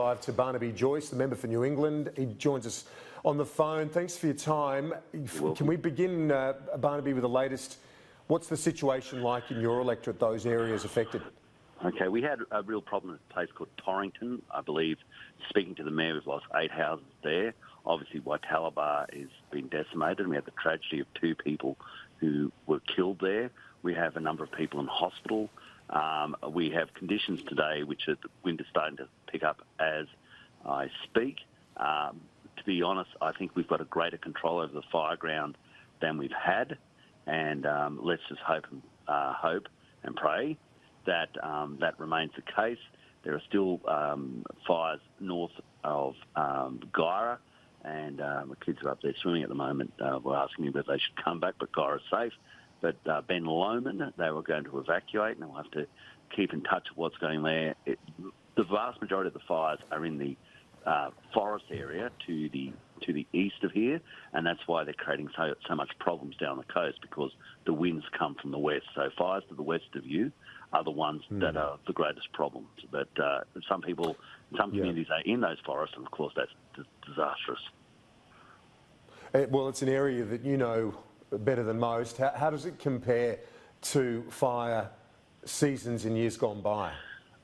Live to Barnaby Joyce, the member for New England. He joins us on the phone. Thanks for your time. Can we begin, Barnaby, with the latest? What's the situation like in your electorate, those areas affected? Okay, we had a real problem at a place called Torrington. I believe, speaking to the mayor, we've lost 8 houses there. Obviously, Waitalabar has been decimated, and we had the tragedy of 2 people who were killed there. We have a number of people in hospital. We have conditions today which the wind is starting to pick up as I speak. To be honest, I think we've got a greater control over the fire ground than we've had, and let's just hope and pray that that remains the case. There are still fires north of Gyra, and the kids are up there swimming at the moment. Were asking me whether they should come back, but Gyra's safe. But Ben Lomond, they were going to evacuate, and we'll have to keep in touch with what's going there. The vast majority of the fires are in the forest area to the east of here, and that's why they're creating so much problems down the coast, because the winds come from the west. So fires to the west of you are the ones that are the greatest problems. But some communities are in those forests, and of course that's disastrous. Well, it's an area that you know better than most. How does it compare to fire seasons in years gone by?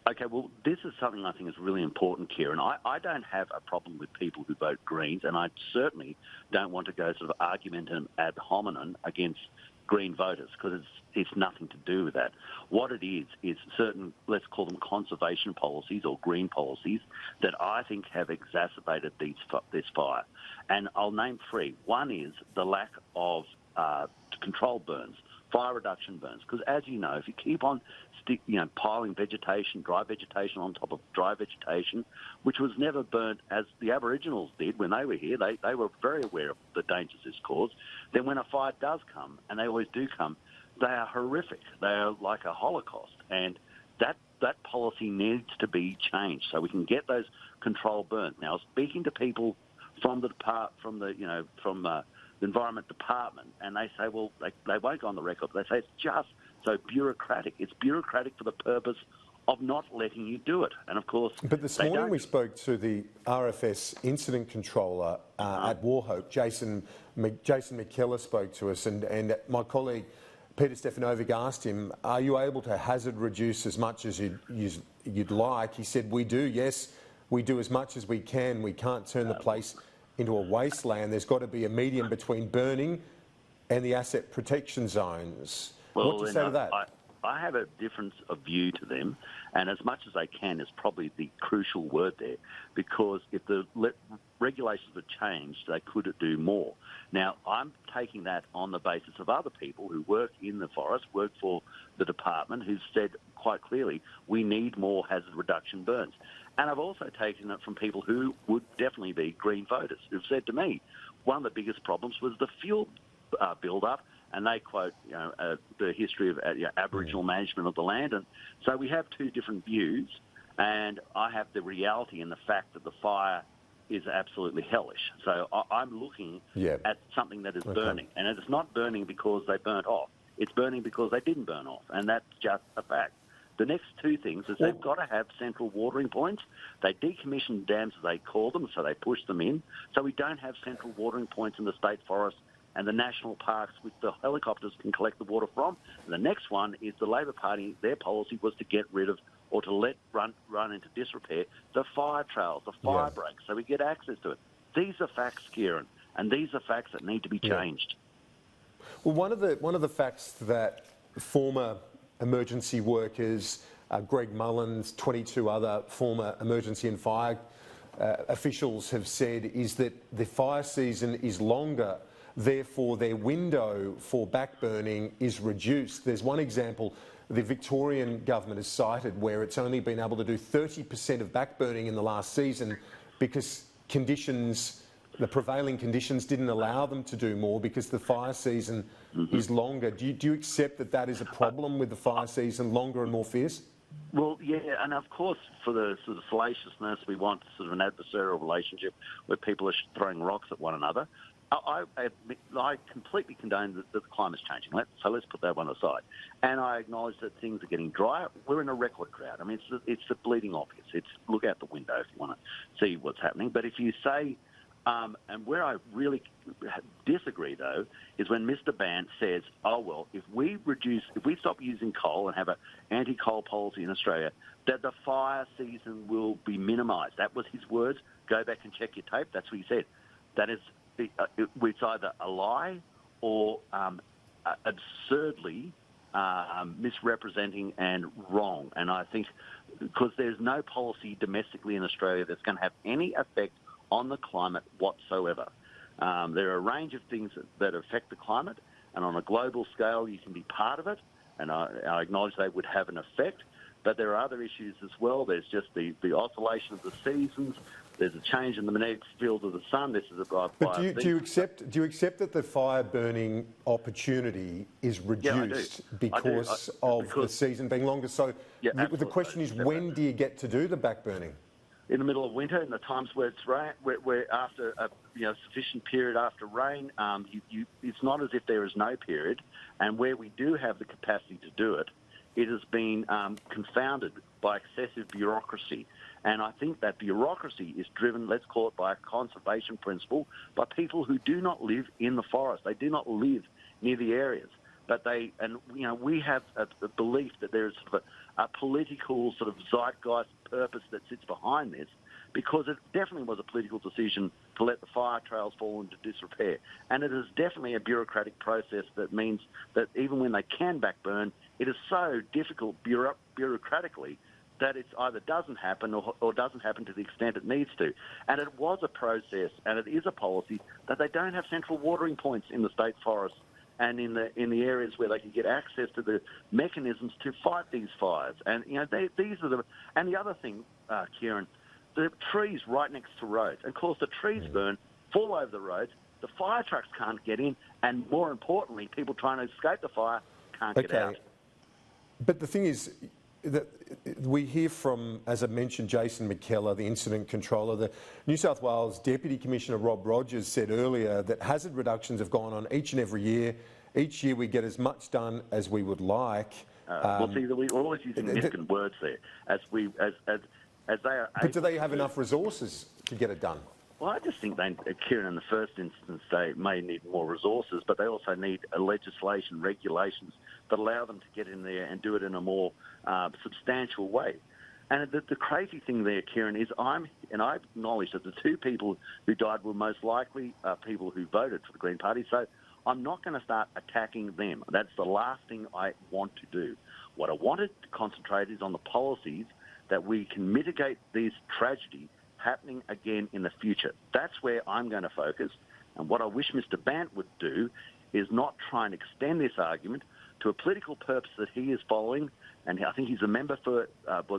Okay, well, this is something I think is really important, Kieran. I don't have a problem with people who vote Greens, and I certainly don't want to go sort of argumentum ad hominem against Green voters, because it's nothing to do with that. What it is certain, let's call them conservation policies or green policies, that I think have exacerbated this fire. And I'll name 3. One is the lack of controlled burns, fire reduction burns, because as you know, if you keep on piling vegetation, dry vegetation on top of dry vegetation, which was never burnt as the Aboriginals did when they were here, they were very aware of the dangers this caused. Then when a fire does come, and they always do come, they are horrific. They are like a Holocaust, and that policy needs to be changed so we can get those controlled burns. Now, speaking to people from the Environment Department, and they say, well, they won't go on the record, but they say it's just so bureaucratic. It's bureaucratic for the purpose of not letting you do it. And of course, but this morning we spoke to the RFS incident controller at Warhope. Jason McKellar spoke to us, and my colleague Peter Stefanovic asked him, are you able to hazard reduce as much as you'd like? He said, we do, yes, we do as much as we can. We can't turn the place into a wasteland. There's got to be a medium between burning and the asset protection zones. Well, what do you say to that? I have a difference of view to them, and as much as they can is probably the crucial word there, because if the regulations were changed, they could do more. Now, I'm taking that on the basis of other people who work in the forest, work for the department, who said quite clearly, we need more hazard reduction burns. And I've also taken it from people who would definitely be Green voters, who've said to me, one of the biggest problems was the fuel build-up, and they quote the history of Aboriginal management of the land. And so we have 2 different views, and I have the reality and the fact that the fire is absolutely hellish. So I'm looking at something that is burning, and it's not burning because they burnt off. It's burning because they didn't burn off, and that's just a fact. The next 2 things is they've got to have central watering points. They decommission dams, as they call them, so they push them in. So we don't have central watering points in the state forest and the national parks which the helicopters can collect the water from. And the next one is the Labor Party, their policy was to get rid of or to let run into disrepair the fire trails, the fire breaks, so we get access to it. These are facts, Kieran, and these are facts that need to be changed. Well, one of the facts that former emergency workers, Greg Mullins, 22 other former emergency and fire officials have said is that the fire season is longer, therefore their window for backburning is reduced. There's one example the Victorian government has cited where it's only been able to do 30% of backburning in the last season because the prevailing conditions didn't allow them to do more because the fire season is longer. Do you accept that is a problem with the fire season, longer and more fierce? Well, yeah, and of course, for the sort of salaciousness, we want sort of an adversarial relationship where people are throwing rocks at one another. I completely condone that the climate's changing. So let's put that one aside. And I acknowledge that things are getting drier. We're in a record drought. I mean, it's the bleeding obvious. It's look out the window if you want to see what's happening. But if you say, and where I really disagree, though, is when Mr. Bant says, oh, well, if we stop using coal and have an anti-coal policy in Australia, that the fire season will be minimised. That was his words. Go back and check your tape. That's what he said. That is, it's either a lie or absurdly misrepresenting and wrong. And I think because there's no policy domestically in Australia that's going to have any effect on the climate whatsoever. There are a range of things that affect the climate, and on a global scale, you can be part of it, and I acknowledge they would have an effect, but there are other issues as well. There's just the oscillation of the seasons. There's a change in the magnetic field of the sun. This is a But do you accept that the fire burning opportunity is reduced because of the season being longer? So the question is, when do you get to do the back burning? In the middle of winter, in the times where it's rain, where after a sufficient period after rain, it's not as if there is no period. And where we do have the capacity to do it, it has been confounded by excessive bureaucracy. And I think that bureaucracy is driven, let's call it by a conservation principle, by people who do not live in the forest. They do not live near the areas. But we have a belief that there is sort of a political sort of zeitgeist purpose that sits behind this, because it definitely was a political decision to let the fire trails fall into disrepair. And it is definitely a bureaucratic process that means that even when they can backburn, it is so difficult bureaucratically that it either doesn't happen or doesn't happen to the extent it needs to. And it was a process, and it is a policy, that they don't have central watering points in the state forests and in the areas where they can get access to the mechanisms to fight these fires. And these are and the other thing, Kieran, the trees right next to roads. And of course, the trees burn, fall over the roads. The fire trucks can't get in, and more importantly, people trying to escape the fire can't get out. But the thing is that we hear from, as I mentioned, Jason McKellar, the incident controller. The New South Wales Deputy Commissioner Rob Rogers said earlier that hazard reductions have gone on each and every year. Each year we get as much done as we would like. Well, see, we're always using significant words there. As they are. But do they have enough resources to get it done? Well, I just think Kieran, in the first instance, they may need more resources, but they also need legislation, regulations that allow them to get in there and do it in a more substantial way. And the crazy thing there, Kieran, is I acknowledge that the two people who died were most likely people who voted for the Green Party, so I'm not going to start attacking them. That's the last thing I want to do. What I wanted to concentrate is on the policies that we can mitigate this tragedy happening again in the future. That's where I'm going to focus. And what I wish Mr. Bant would do is not try and extend this argument to a political purpose that he is following. And I think he's a member for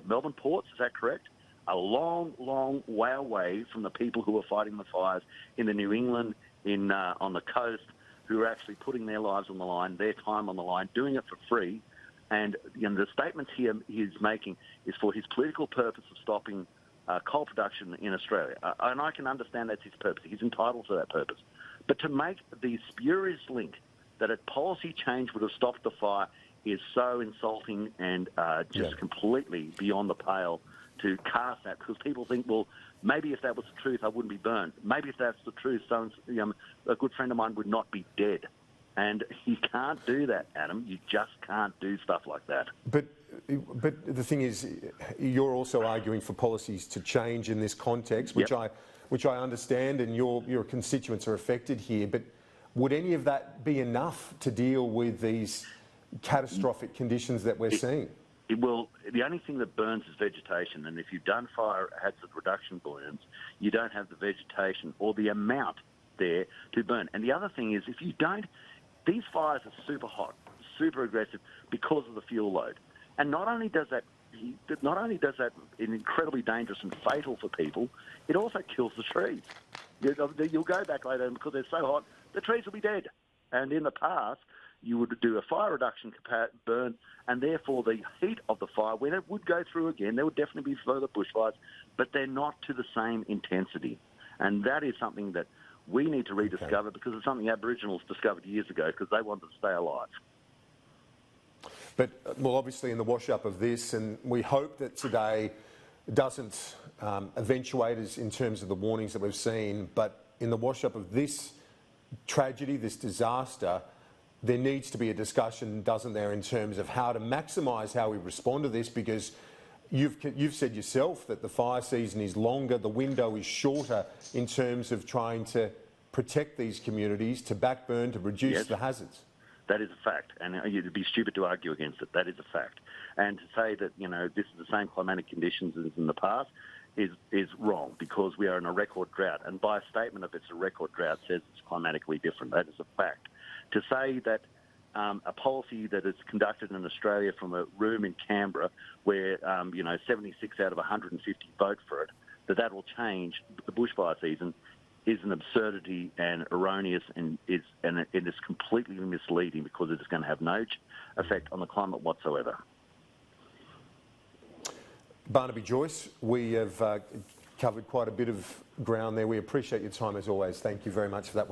Melbourne Ports, is that correct? A long, long way away from the people who are fighting the fires in the New England, on the coast, who are actually putting their lives on the line, their time on the line, doing it for free. And the statements he's making is for his political purpose of stopping coal production in Australia. And I can understand that's his purpose. He's entitled to that purpose. But to make the spurious link that a policy change would have stopped the fire is so insulting and just completely beyond the pale to cast that, because people think, well, maybe if that was the truth, I wouldn't be burned. Maybe if that's the truth, a good friend of mine would not be dead. And you can't do that, Adam. You just can't do stuff like that. But the thing is, you're also arguing for policies to change in this context, which I understand, and your constituents are affected here. But would any of that be enough to deal with these catastrophic conditions that we're seeing? The only thing that burns is vegetation, and if you've done fire hazard reduction burns, you don't have the vegetation or the amount there to burn. And the other thing is, if you don't, these fires are super hot, super aggressive because of the fuel load. And not only does that incredibly dangerous and fatal for people, it also kills the trees. You'll go back later, and because they're so hot, the trees will be dead. And in the past, you would do a fire reduction burn, and therefore the heat of the fire, when it would go through again, there would definitely be further bushfires, but they're not to the same intensity. And that is something that We need to rediscover because it's something Aboriginals discovered years ago because they wanted to stay alive. But, well, obviously in the wash-up of this, and we hope that today doesn't eventuate us in terms of the warnings that we've seen, but in the wash-up of this tragedy, this disaster, there needs to be a discussion, doesn't there, in terms of how to maximise how we respond to this, because you've said yourself that the fire season is longer, the window is shorter in terms of trying to protect these communities, to backburn, to reduce the hazards. That is a fact, and you'd be stupid to argue against it. That is a fact. And to say that, you know, this is the same climatic conditions as in the past is wrong, because we are in a record drought. And by a statement of it's a record drought says it's climatically different. That is a fact. To say that a policy that is conducted in Australia from a room in Canberra where, 76 out of 150 vote for it, that will change the bushfire season is an absurdity and erroneous, and it is completely misleading because it is going to have no effect on the climate whatsoever. Barnaby Joyce, we have covered quite a bit of ground there. We appreciate your time as always. Thank you very much for that.